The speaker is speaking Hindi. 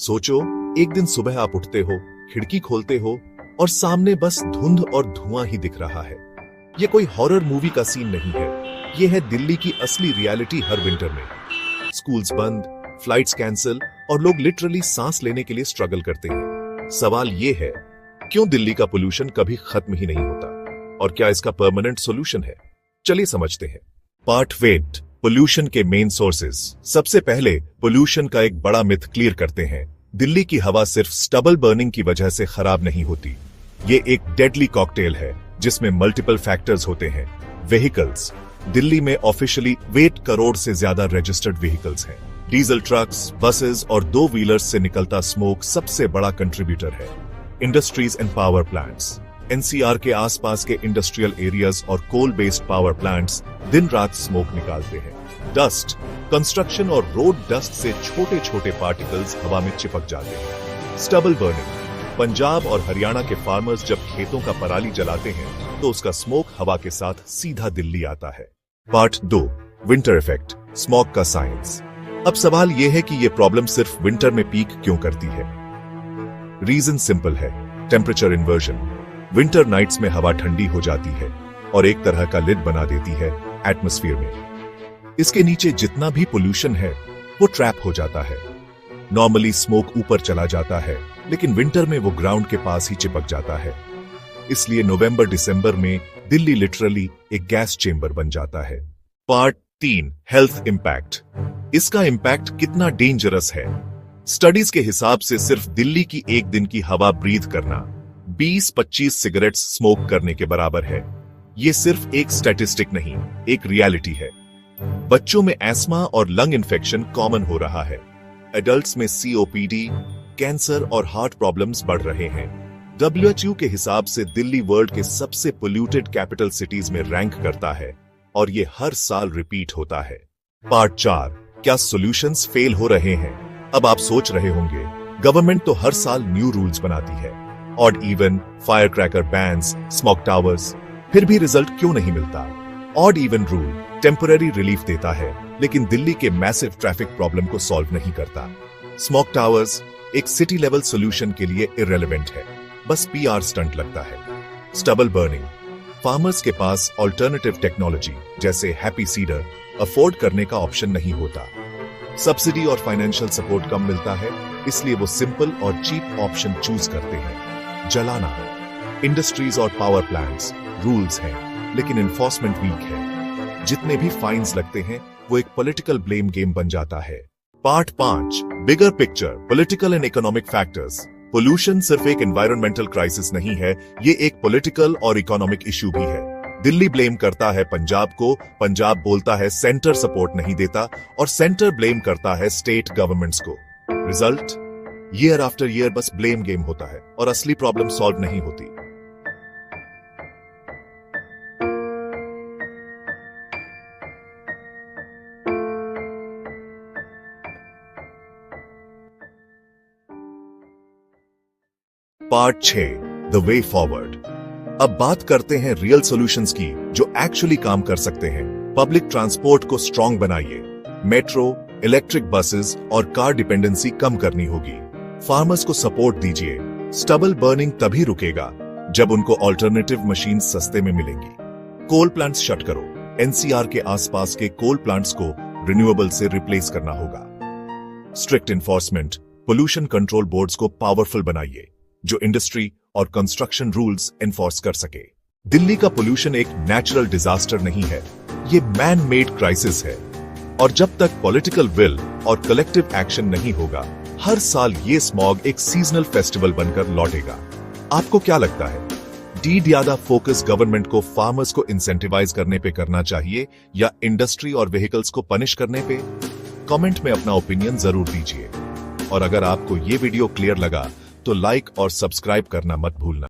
सोचो, एक दिन सुबह आप उठते हो, खिड़की खोलते हो और सामने बस धुंध और धुआं ही दिख रहा है। ये कोई हॉरर मूवी का सीन नहीं है, ये है दिल्ली की असली रियलिटी हर विंटर में। स्कूल्स बंद, फ्लाइट्स कैंसिल और लोग लिटरली सांस लेने के लिए स्ट्रगल करते हैं। सवाल ये है, क्यों दिल्ली का पोल्यूशन कभी खत्म ही नहीं होता और क्या इसका परमानेंट सॉल्यूशन है? चलिए समझते हैं। पार्ट 8, पोल्यूशन के मेन सोर्सेज। सबसे पहले पोल्यूशन का एक बड़ा मिथ क्लियर करते हैं। दिल्ली की हवा सिर्फ स्टबल बर्निंग की वजह से खराब नहीं होती। ये एक डेडली कॉकटेल है जिसमें मल्टीपल फैक्टर्स होते हैं। व्हीकल्स, दिल्ली में ऑफिशियली 8 करोड़ से ज्यादा रजिस्टर्ड व्हीकल्स हैं। डीजल ट्रक्स, बसेस और 2 व्हीलर्स से निकलता स्मोक सबसे बड़ा कंट्रीब्यूटर है। Industries and power plants, NCR के आसपास के इंडस्ट्रियल एरियाज और कोल बेस्ड पावर प्लांट्स दिन रात स्मोक निकालते हैं। डस्ट, कंस्ट्रक्शन और रोड डस्ट से छोटे छोटे पार्टिकल्स हवा में चिपक जाते हैं। स्टबल बर्निंग, पंजाब और हरियाणा के फार्मर्स जब खेतों का पराली जलाते हैं तो उसका स्मोक हवा के साथ सीधा दिल्ली आता है। पार्ट 2, विंटर इफेक्ट, स्मॉग का साइंस। अब सवाल यह है कि यह प्रॉब्लम सिर्फ विंटर में पीक क्यों करती है? रीजन सिंपल है, टेम्परेचर इन्वर्जन। विंटर नाइट्स में हवा ठंडी हो जाती है और एक तरह का लिड बना देती है एटमॉस्फेयर में। इसके नीचे जितना भी पोल्यूशन है वो ट्रैप हो जाता है। नॉर्मली स्मोक ऊपर चला जाता है, लेकिन विंटर में वो ग्राउंड के पास ही चिपक जाता है। इसलिए नवंबर दिसंबर में दिल्ली लिटरली एक गैस चेंबर बन जाता है। Part 3, health impact. इसका इंपैक्ट कितना डेंजरस है? स्टडीज के हिसाब से सिर्फ दिल्ली की एक दिन की हवा ब्रीथ करना 20-25 सिगरेट्स स्मोक करने के बराबर है। ये सिर्फ एक स्टैटिस्टिक नहीं, एक रियलिटी है। बच्चों में एस्मा और लंग इन्फेक्शन कॉमन हो रहा है। एडल्ट्स में सीओपीडी, कैंसर और हार्ट प्रॉब्लम्स बढ़ रहे हैं। WHO के हिसाब से दिल्ली वर्ल्ड के सबसे पोल्यूटेड कैपिटल सिटीज में रैंक करता है और ये हर साल रिपीट होता है। पार्ट 4, क्या सॉल्यूशंस फेल हो रहे हैं? अब आप सोच रहे होंगे, गवर्नमेंट तो हर साल न्यू रूल्स बनाती है, odd even, fire cracker bans, smoke towers, फिर भी रिजल्ट क्यों नहीं मिलता? Odd even rule temporary relief देता है, लेकिन दिल्ली के मैसिव ट्रैफिक प्रॉब्लम को सॉल्व नहीं करता। स्मोक टावर्स एक सिटी लेवल सॉल्यूशन के लिए इररिलेवेंट है, बस PR स्टंट लगता है। स्टबल बर्निंग, फार्मर्स के पास ऑल्टरनेटिव टेक्नोलॉजी जैसे हैप्पी सीडर अफोर्ड करने का ऑप्शन नहीं होता। सब्सिडी और फाइनेंशियल सपोर्ट कम मिलता है, इसलिए वो सिंपल और चीप ऑप्शन चूज करते हैं। जलाना, इंडस्ट्रीज और पावर प्लांट्स, रूल्स हैं लेकिन एनफोर्समेंट वीक है। जितने भी फाइन्स लगते हैं वो एक पॉलिटिकल ब्लेम गेम बन जाता है। Part 5, bigger picture, political and economic factors. Pollution सिर्फ एक एनवायरमेंटल क्राइसिस नहीं है, ये एक पॉलिटिकल और इकोनॉमिक इश्यू भी है। दिल्ली ब्लेम करता है पंजाब को, पंजाब बोलता है सेंटर सपोर्ट नहीं देता और सेंटर ब्लेम करता है स्टेट गवर्नमेंट्स को। रिजल्ट, ईयर आफ्टर ईयर बस ब्लेम गेम होता है और असली प्रॉब्लम सॉल्व नहीं होती। Part 6, the way forward. अब बात करते हैं रियल सॉल्यूशंस की जो एक्चुअली काम कर सकते हैं। पब्लिक ट्रांसपोर्ट को स्ट्रॉन्ग बनाइए। मेट्रो, इलेक्ट्रिक बसेस और कार डिपेंडेंसी कम करनी होगी। फार्मर्स को सपोर्ट दीजिए। स्टबल बर्निंग तभी रुकेगा जब उनको ऑल्टरनेटिव मशीन सस्ते में मिलेंगी। कोल प्लांट्स शट करो। NCR के आसपास के कोल प्लांट्स को रिन्यूएबल से रिप्लेस करना होगा। Strict enforcement, pollution control boards को पावरफुल बनाइए जो इंडस्ट्री और कंस्ट्रक्शन रूल्स एनफोर्स कर सके। दिल्ली का पोल्यूशन एक नेचुरल डिजास्टर नहीं है, ये मैन मेड क्राइसिस है और जब तक पॉलिटिकल विल और कलेक्टिव एक्शन नहीं होगा, हर साल ये स्मॉग एक सीजनल फेस्टिवल बनकर लौटेगा। आपको क्या लगता है, ज्यादा फोकस गवर्नमेंट को फार्मर्स को इंसेंटिवाइज करने पे करना चाहिए या इंडस्ट्री और व्हीकल्स को पनिश करने पे? कमेंट में अपना ओपिनियन जरूर दीजिए और अगर आपको ये वीडियो क्लियर लगा तो लाइक और सब्सक्राइब करना मत भूलना।